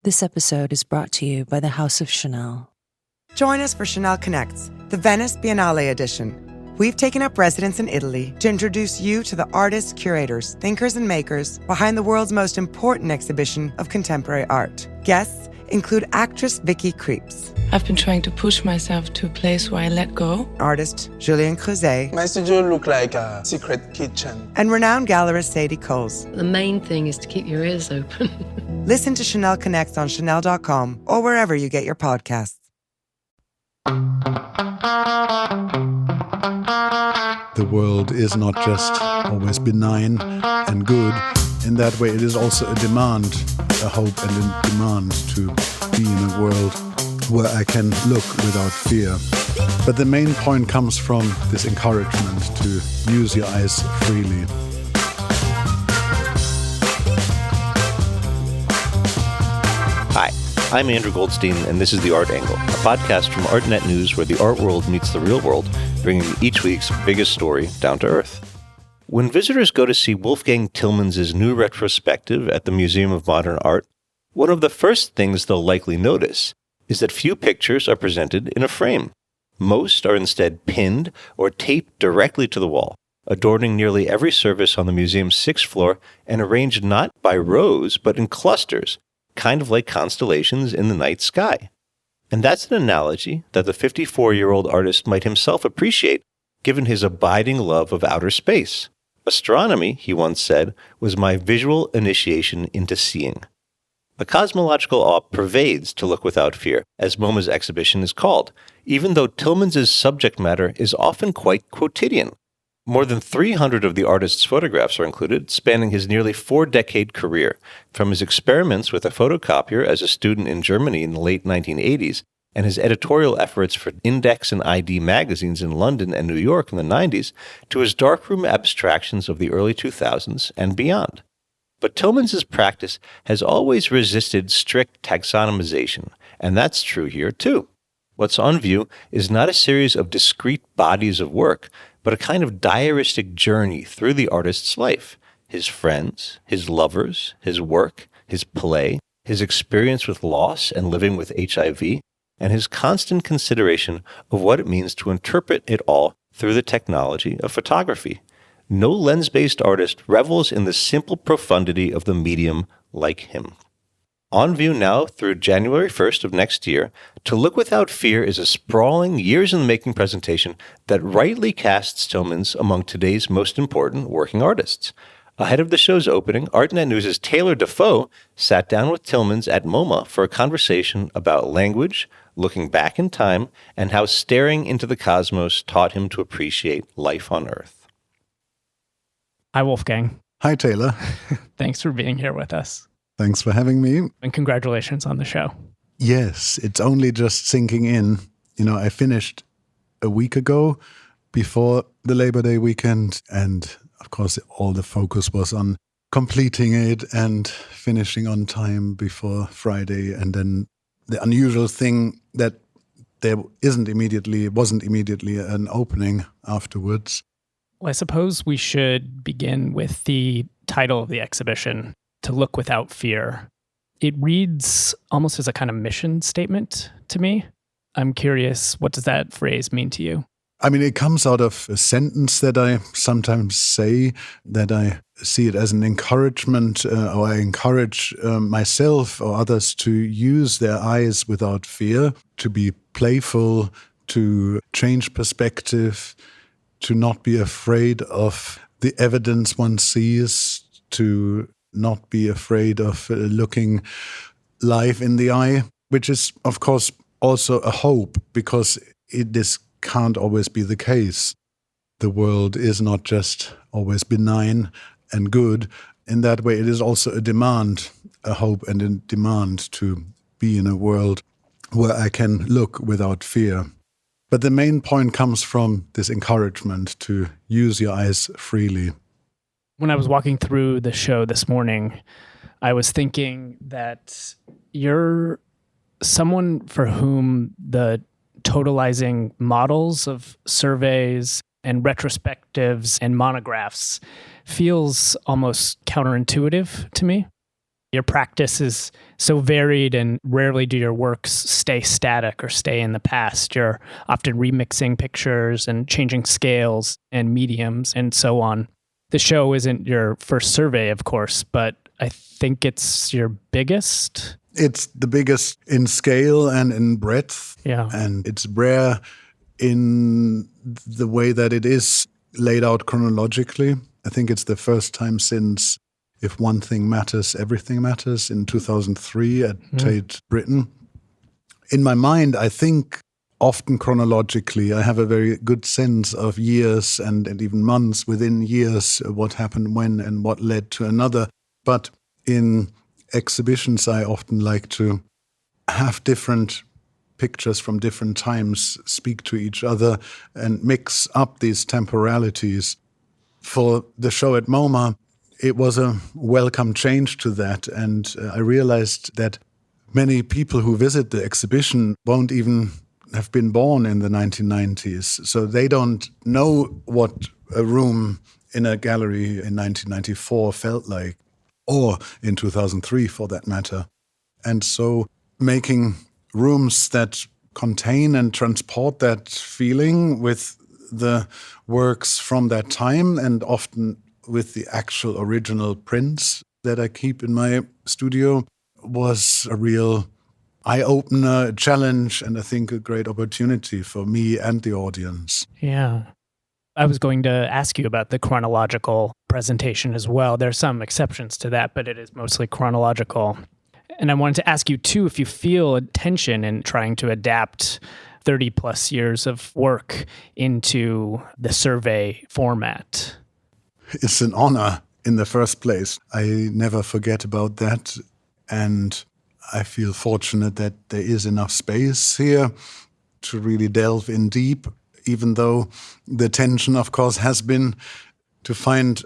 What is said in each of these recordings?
This episode is brought to you by the House of Chanel. Join us for Chanel Connects, the Venice Biennale edition. We've taken up residence in Italy to introduce you to the artists, curators, thinkers, and makers behind the world's most important exhibition of contemporary art. Guests include actress Vicky Krieps. I've been trying to push myself to a place where I let go. Artist Julien Creuset. My studio looked like a secret kitchen. And renowned gallerist Sadie Coles. The main thing is to keep your ears open. Listen to Chanel Connects on Chanel.com or wherever you get your podcasts. The world is not just always benign and good. In that way, it is also a demand, a hope and a demand to be in a world where I can look without fear. But the main point comes from this encouragement to use your eyes freely. Hi, I'm Andrew Goldstein, and this is The Art Angle, a podcast from ArtNet News where the art world meets the real world, bringing each week's biggest story down to earth. When visitors go to see Wolfgang Tillmans' new retrospective at the Museum of Modern Art, one of the first things they'll likely notice is that few pictures are presented in a frame. Most are instead pinned or taped directly to the wall, adorning nearly every surface on the museum's 6th floor and arranged not by rows but in clusters, kind of like constellations in the night sky. And that's an analogy that the 54-year-old artist might himself appreciate, given his abiding love of outer space. Astronomy, he once said, was my visual initiation into seeing. A cosmological awe pervades To Look Without Fear, as MoMA's exhibition is called, even though Tillmans' subject matter is often quite quotidian. More than 300 of the artist's photographs are included, spanning his nearly 4-decade career, from his experiments with a photocopier as a student in Germany in the late 1980s, and his editorial efforts for Index and ID magazines in London and New York in the 90s, to his darkroom abstractions of the early 2000s and beyond. But Tillmans' practice has always resisted strict taxonomization, and that's true here too. What's on view is not a series of discrete bodies of work, but a kind of diaristic journey through the artist's life, his friends, his lovers, his work, his play, his experience with loss and living with HIV, and his constant consideration of what it means to interpret it all through the technology of photography. No lens-based artist revels in the simple profundity of the medium like him. On view now through January 1st of next year, To Look Without Fear is a sprawling, years-in-the-making presentation that rightly casts Tillmans among today's most important working artists. Ahead of the show's opening, ArtNet News' Taylor Defoe sat down with Tillmans at MoMA for a conversation about language, looking back in time, and how staring into the cosmos taught him to appreciate life on Earth. Hi, Wolfgang. Hi, Taylor. Thanks for being here with us. Thanks for having me. And congratulations on the show. Yes, it's only just sinking in. I finished a week ago before the Labor Day weekend, and of course, all the focus was on completing it and finishing on time before Friday. And then the unusual thing that there wasn't immediately an opening afterwards. Well, I suppose we should begin with the title of the exhibition, To Look Without Fear. It reads almost as a kind of mission statement to me. I'm curious, what does that phrase mean to you? I mean, it comes out of a sentence that I sometimes say, that I see it as an encouragement, or I encourage myself or others to use their eyes without fear, to be playful, to change perspective, to not be afraid of the evidence one sees, to not be afraid of looking life in the eye, which is, of course, also a hope, because this can't always be the case. The world is not just always benign and good. In that way, it is also a demand, a hope and a demand to be in a world where I can look without fear. But the main point comes from this encouragement to use your eyes freely. When I was walking through the show this morning, I was thinking that you're someone for whom the totalizing models of surveys and retrospectives and monographs feels almost counterintuitive to me. Your practice is so varied, and rarely do your works stay static or stay in the past. You're often remixing pictures and changing scales and mediums and so on. The show isn't your first survey, of course, but I think it's your biggest. It's the biggest in scale and in breadth. Yeah. And it's rare in the way that it is laid out chronologically. I think it's the first time since If One Thing Matters, Everything Matters in 2003 at Tate Britain. In my mind, I think often chronologically, I have a very good sense of years and even months within years, what happened when and what led to another. But in exhibitions, I often like to have different pictures from different times speak to each other and mix up these temporalities. For the show at MoMA, it was a welcome change to that. And I realized that many people who visit the exhibition won't even have been born in the 1990s. So they don't know what a room in a gallery in 1994 felt like, or in 2003 for that matter. And so making rooms that contain and transport that feeling with the works from that time, and often with the actual original prints that I keep in my studio, was a real eye-opener, a challenge, and I think a great opportunity for me and the audience. Yeah. I was going to ask you about the chronological presentation as well. There are some exceptions to that, but it is mostly chronological. And I wanted to ask you, too, if you feel a tension in trying to adapt 30 plus years of work into the survey format. It's an honor in the first place. I never forget about that. And I feel fortunate that there is enough space here to really delve in deep, even though the tension, of course, has been to find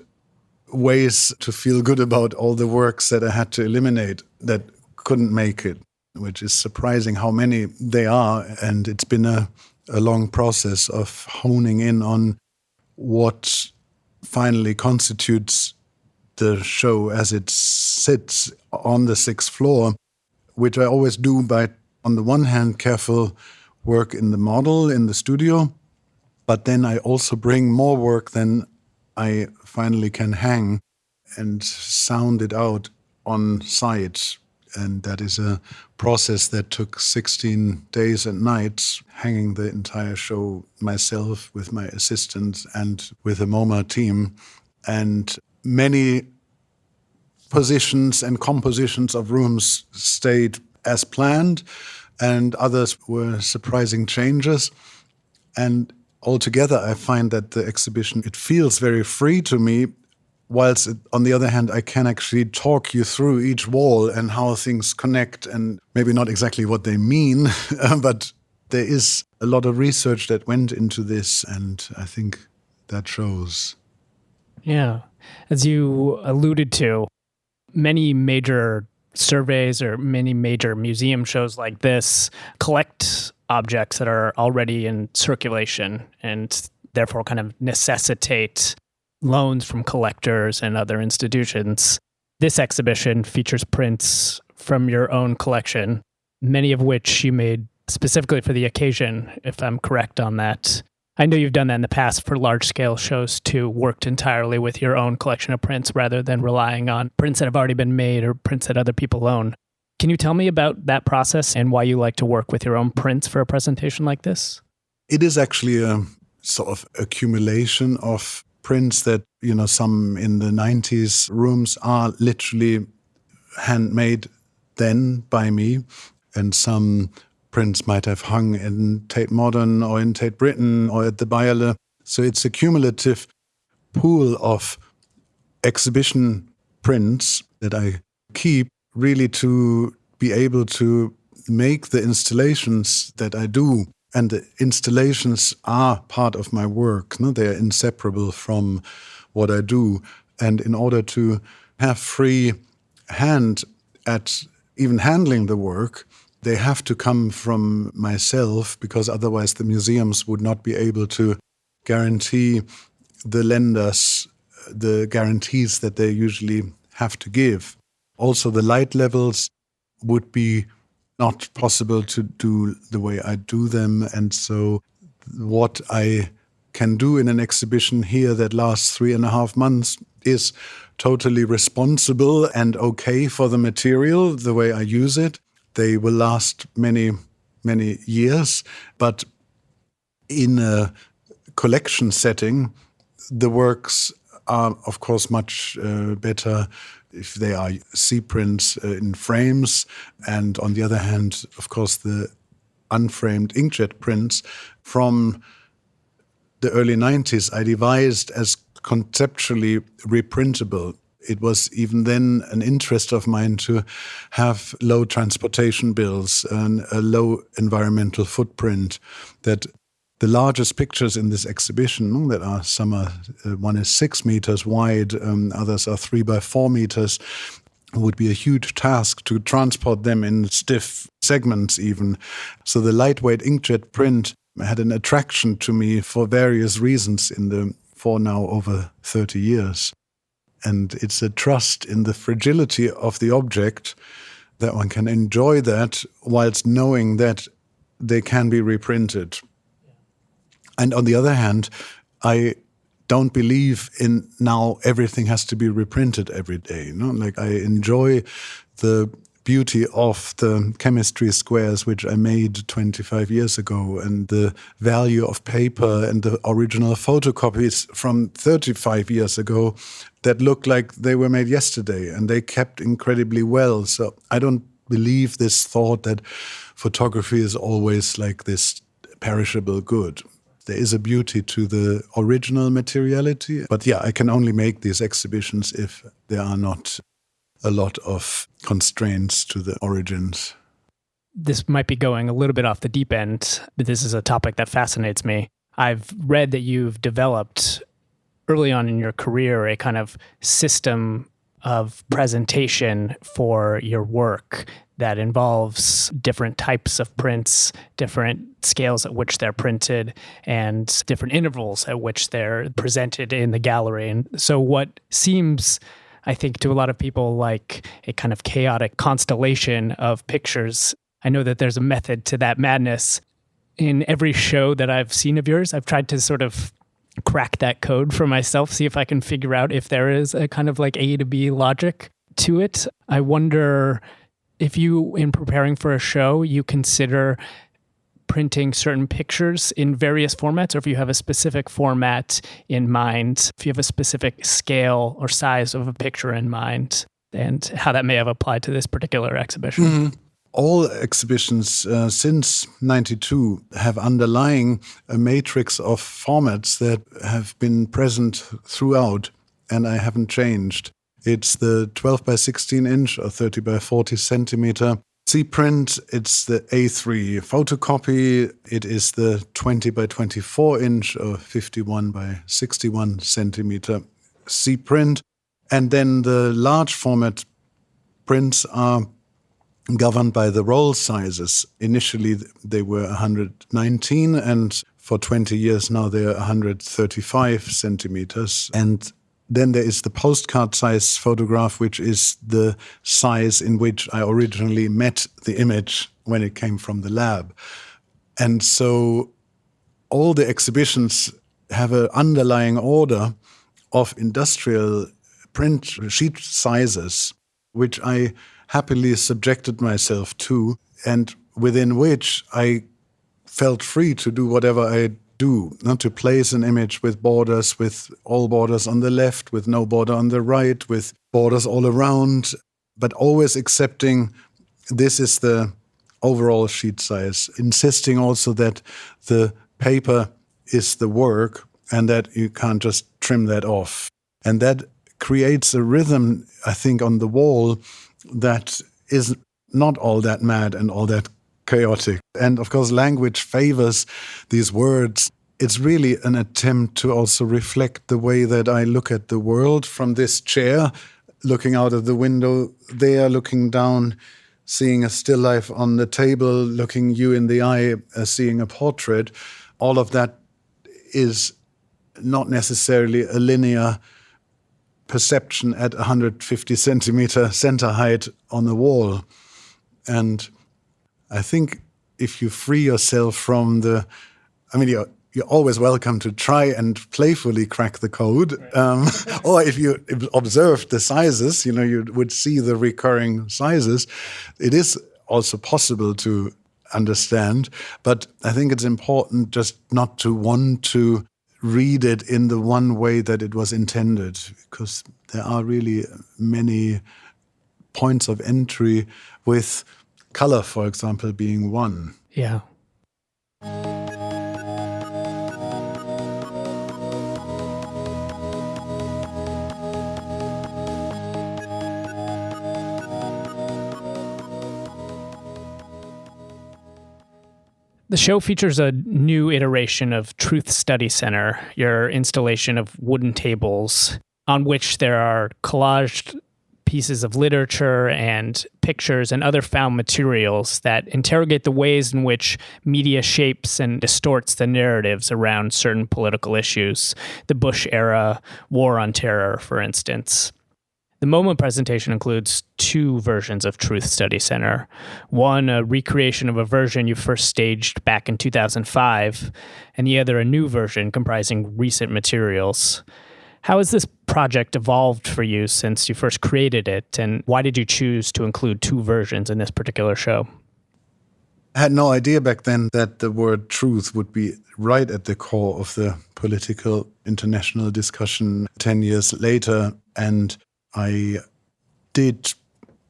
ways to feel good about all the works that I had to eliminate that couldn't make it, which is surprising how many they are. And it's been a long process of honing in on what finally constitutes the show as it sits on the 6th floor, which I always do by, on the one hand, careful work in the model, in the studio, but then I also bring more work than I finally can hang and sound it out on site. And that is a process that took 16 days and nights, hanging the entire show myself with my assistant and with the MoMA team. And many positions and compositions of rooms stayed as planned, and others were surprising changes. And altogether, I find that the exhibition, it feels very free to me, whilst on the other hand, I can actually talk you through each wall and how things connect, and maybe not exactly what they mean, but there is a lot of research that went into this, and I think that shows. Yeah. As you alluded to, many major surveys or many major museum shows like this collect objects that are already in circulation and therefore kind of necessitate loans from collectors and other institutions. This exhibition features prints from your own collection, many of which you made specifically for the occasion, if I'm correct on that. I know you've done that in the past for large-scale shows too, worked entirely with your own collection of prints rather than relying on prints that have already been made or prints that other people own. Can you tell me about that process and why you like to work with your own prints for a presentation like this? It is actually a sort of accumulation of prints that, some in the 90s rooms are literally handmade then by me, and some prints might have hung in Tate Modern or in Tate Britain or at the Bayerle. So it's a cumulative pool of exhibition prints that I keep really to be able to make the installations that I do. And the installations are part of my work. No? They are inseparable from what I do. And in order to have free hand at even handling the work, they have to come from myself, because otherwise the museums would not be able to guarantee the lenders the guarantees that they usually have to give. Also, the light levels would be not possible to do the way I do them. And so what I can do in an exhibition here that lasts 3.5 months is totally responsible and okay for the material, the way I use it. They will last many, many years. But in a collection setting, the works are, of course, much better if they are sea prints in frames. And on the other hand, of course, the unframed inkjet prints from the early 90s I devised as conceptually reprintable. It was even then an interest of mine to have low transportation bills and a low environmental footprint, that the largest pictures in this exhibition that are one is 6 meters wide, others are 3 by 4 meters, would be a huge task to transport them in stiff segments even. So the lightweight inkjet print had an attraction to me for various reasons for now over 30 years. And it's a trust in the fragility of the object that one can enjoy that whilst knowing that they can be reprinted. And on the other hand, I don't believe in now everything has to be reprinted every day. Like, I enjoy the beauty of the chemistry squares which I made 25 years ago, and the value of paper and the original photocopies from 35 years ago that look like they were made yesterday, and they kept incredibly well. So I don't believe this thought that photography is always like this perishable good. There is a beauty to the original materiality. But yeah, I can only make these exhibitions if there are not a lot of constraints to the origins. This might be going a little bit off the deep end, but this is a topic that fascinates me. I've read that you've developed early on in your career a kind of system of presentation for your work that involves different types of prints, different scales at which they're printed, and different intervals at which they're presented in the gallery. And so what seems, I think, to a lot of people like a kind of chaotic constellation of pictures, I know that there's a method to that madness. In every show that I've seen of yours, I've tried to sort of crack that code for myself, see if I can figure out if there is a kind of like A to B logic to it. I wonder if you, in preparing for a show, you consider printing certain pictures in various formats, or if you have a specific format in mind, if you have a specific scale or size of a picture in mind, and how that may have applied to this particular exhibition. Mm-hmm. All exhibitions since 92 have underlying a matrix of formats that have been present throughout, and I haven't changed. It's the 12 by 16 inch or 30 by 40 centimeter C-print, it's the A3 photocopy, it is the 20 by 24 inch or 51 by 61 centimeter C-print, and then the large format prints are governed by the roll sizes. Initially, they were 119, and for 20 years now, they are 135 centimeters. And then there is the postcard size photograph, which is the size in which I originally met the image when it came from the lab. And so all the exhibitions have an underlying order of industrial print sheet sizes, which I happily subjected myself to, and within which I felt free to do whatever I do, not to place an image with borders, with all borders on the left, with no border on the right, with borders all around, but always accepting this is the overall sheet size, insisting also that the paper is the work and that you can't just trim that off. And that creates a rhythm, I think, on the wall that is not all that mad and all that chaotic. And of course, language favors these words. It's really an attempt to also reflect the way that I look at the world from this chair, looking out of the window there, looking down, seeing a still life on the table, looking you in the eye, seeing a portrait. All of that is not necessarily a linear perception at 150 centimeter center height on the wall. And I think if you free yourself from you're always welcome to try and playfully crack the code. Or if you observe the sizes, you would see the recurring sizes. It is also possible to understand, but I think it's important just not to want to read it in the one way that it was intended, because there are really many points of entry, with color, for example, being one. Yeah. The show features a new iteration of Truth Study Center, your installation of wooden tables on which there are collaged pieces of literature and pictures and other found materials that interrogate the ways in which media shapes and distorts the narratives around certain political issues. The Bush era, war on terror, for instance. The MoMA presentation includes two versions of Truth Study Center. One, a recreation of a version you first staged back in 2005, and the other, a new version comprising recent materials. How has this project evolved for you since you first created it, and why did you choose to include two versions in this particular show? I had no idea back then that the word truth would be right at the core of the political international discussion 10 years later, and I did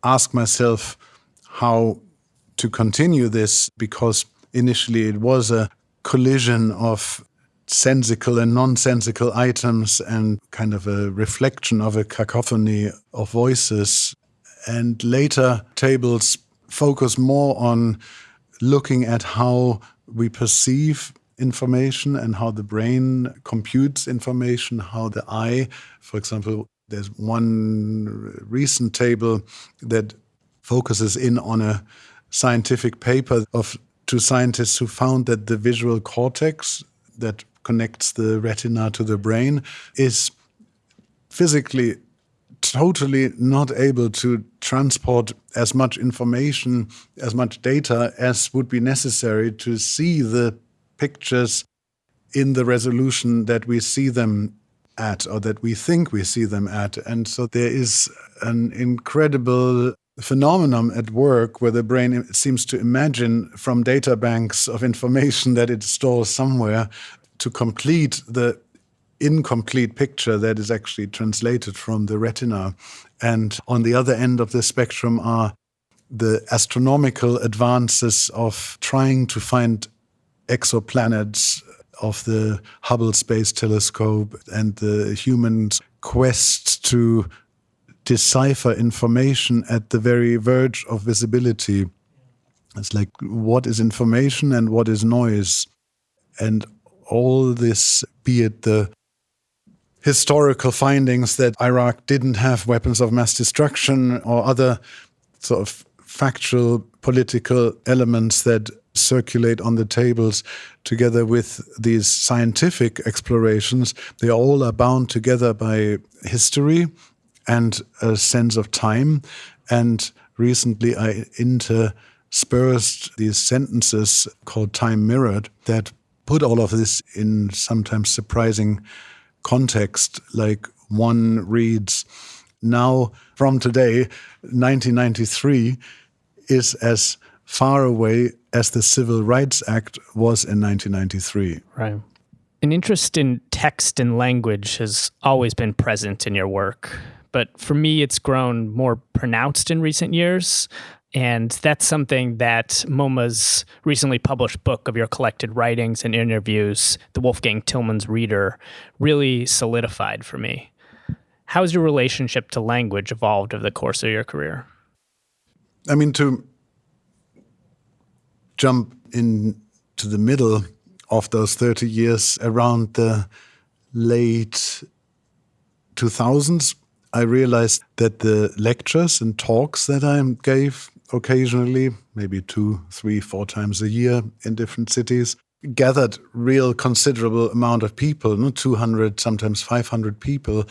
ask myself how to continue this, because initially it was a collision of sensical and nonsensical items and kind of a reflection of a cacophony of voices. And later tables focus more on looking at how we perceive information and how the brain computes information, how the eye, for example, there's one recent table that focuses in on a scientific paper of two scientists who found that the visual cortex that connects the retina to the brain is physically totally not able to transport as much information, as much data as would be necessary to see the pictures in the resolution that we see them at, or that we think we see them at. And so there is an incredible phenomenon at work where the brain seems to imagine from data banks of information that it stores somewhere to complete the incomplete picture that is actually translated from the retina. And on the other end of the spectrum are the astronomical advances of trying to find exoplanets of the Hubble Space Telescope and the human's quest to decipher information at the very verge of visibility. It's like, what is information and what is noise? And all this, be it the historical findings that Iraq didn't have weapons of mass destruction or other sort of factual political elements that circulate on the tables, together with these scientific explorations, they all are bound together by history and a sense of time. And recently I interspersed these sentences called Time Mirrored that put all of this in sometimes surprising context. Like one reads, now from today, 1993 is as far away as the Civil Rights Act was in 1993. Right. An interest in text and language has always been present in your work, but for me, it's grown more pronounced in recent years. And that's something that MoMA's recently published book of your collected writings and interviews, the Wolfgang Tillmans Reader, really solidified for me. How has your relationship to language evolved over the course of your career? I mean, to jump into the middle of those 30 years, around the late 2000s, I realized that the lectures and talks that I gave occasionally, maybe 2, 3, 4 times a year in different cities, gathered real considerable amount of people, 200, sometimes 500 people,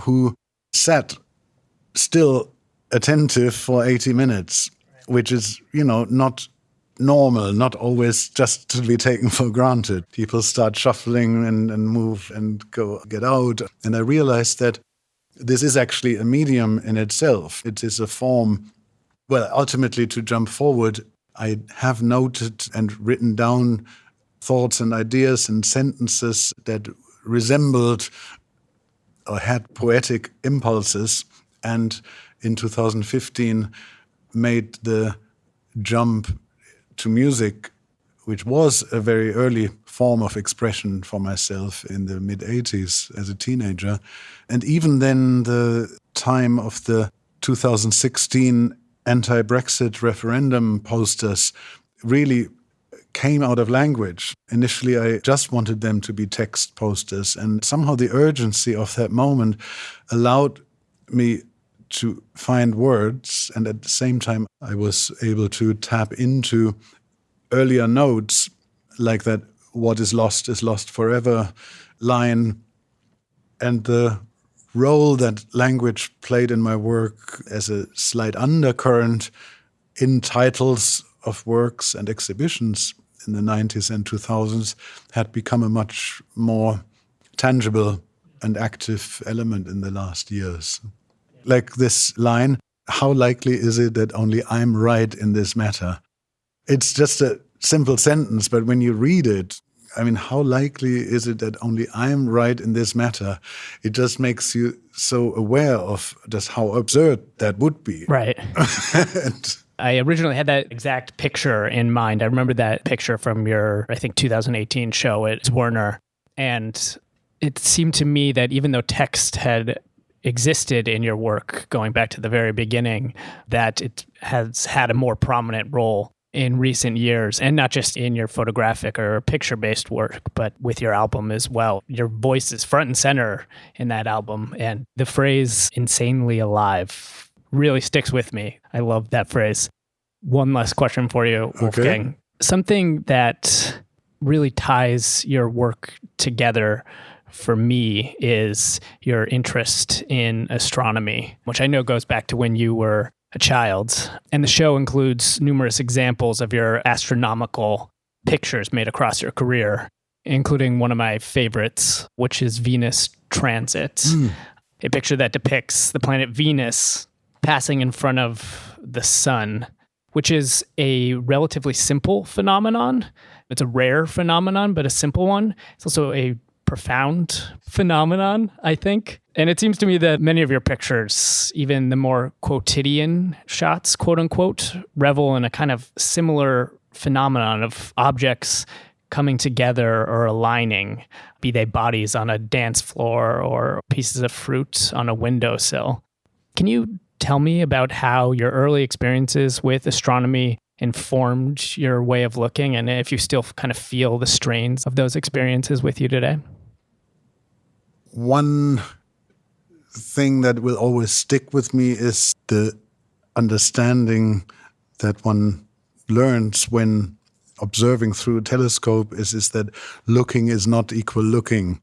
who sat still attentive for 80 minutes, which is, not normal, not always just to be taken for granted. People start shuffling and move and get out. And I realized that this is actually a medium in itself. It is a form, ultimately to jump forward, I have noted and written down thoughts and ideas and sentences that resembled or had poetic impulses, and in 2015 made the jump to music, which was a very early form of expression for myself in the mid-80s as a teenager. And even then, the time of the 2016 anti-Brexit referendum posters really came out of language. Initially, I just wanted them to be text posters, and somehow the urgency of that moment allowed me to find words, and at the same time I was able to tap into earlier notes like that "what is lost forever" line, and the role that language played in my work as a slight undercurrent in titles of works and exhibitions in the 90s and 2000s had become a much more tangible and active element in the last years. Like this line, "How likely is it that only I'm right in this matter?" It's just a simple sentence, but when you read it, how likely is it that only I'm right in this matter? It just makes you so aware of just how absurd that would be. Right. I originally had that exact picture in mind. I remember that picture from your, 2018 show at Werner. And it seemed to me that even though text had existed in your work going back to the very beginning, that it has had a more prominent role in recent years, and not just in your photographic or picture-based work, but with your album as well. Your voice is front and center in that album, and the phrase "insanely alive" really sticks with me. I love that phrase. One last question for you, Wolfgang. Okay. Something that really ties your work together for me is your interest in astronomy, which I know goes back to when you were a child. And the show includes numerous examples of your astronomical pictures made across your career, including one of my favorites, which is Venus Transit, a picture that depicts the planet Venus passing in front of the sun, which is a relatively simple phenomenon. It's a rare phenomenon, but a simple one. It's also a profound phenomenon, I think. And it seems to me that many of your pictures, even the more quotidian shots, quote unquote, revel in a kind of similar phenomenon of objects coming together or aligning, be they bodies on a dance floor or pieces of fruit on a windowsill. Can you tell me about how your early experiences with astronomy informed your way of looking, and if you still kind of feel the strains of those experiences with you today? One thing that will always stick with me is the understanding that one learns when observing through a telescope is that looking is not equal looking,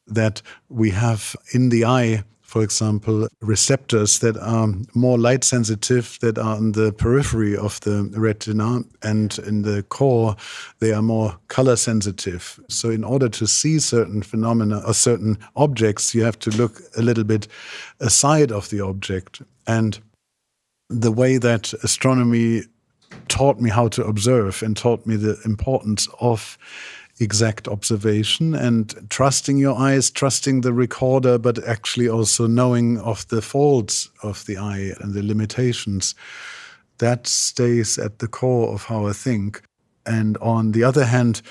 that we have in the eye, for example, receptors that are more light sensitive, that are in the periphery of the retina, and in the core, they are more color sensitive. So in order to see certain phenomena or certain objects, you have to look a little bit aside of the object. And the way that astronomy taught me how to observe and taught me the importance of exact observation and trusting your eyes, trusting the recorder, but actually also knowing of the faults of the eye and the limitations. That stays at the core of how I think. And on the other hand,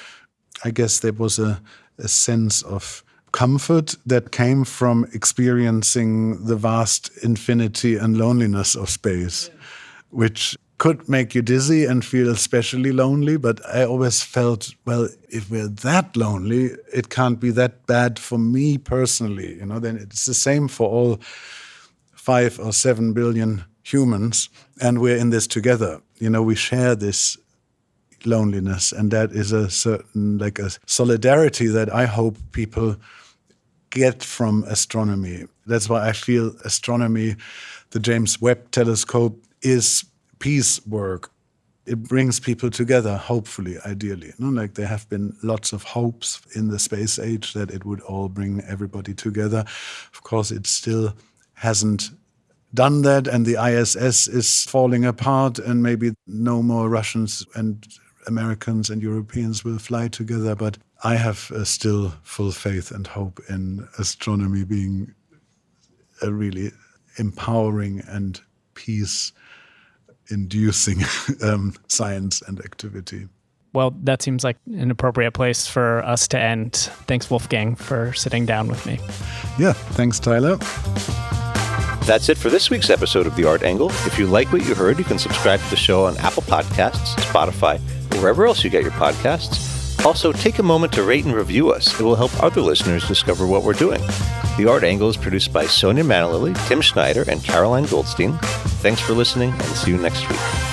I guess there was a sense of comfort that came from experiencing the vast infinity and loneliness of space, which could make you dizzy and feel especially lonely, but I always felt, well, if we're that lonely, it can't be that bad for me personally. Then it's the same for all 5 or 7 billion humans, and we're in this together. We share this loneliness, and that is a certain, like a solidarity that I hope people get from astronomy. That's why I feel astronomy, the James Webb Telescope, is peace work. It brings people together, hopefully, ideally. Like there have been lots of hopes in the space age that it would all bring everybody together. Of course, it still hasn't done that, and the ISS is falling apart, and maybe no more Russians and Americans and Europeans will fly together. But I have still full faith and hope in astronomy being a really empowering and peace-inducing science and activity. Well, that seems like an appropriate place for us to end. Thanks, Wolfgang, for sitting down with me. Yeah, thanks, Tyler. That's it for this week's episode of The Art Angle. If you like what you heard, you can subscribe to the show on Apple Podcasts, Spotify, or wherever else you get your podcasts. Also, take a moment to rate and review us. It will help other listeners discover what we're doing. The Art Angle is produced by Sonia Manalili, Tim Schneider, and Caroline Goldstein. Thanks for listening, and see you next week.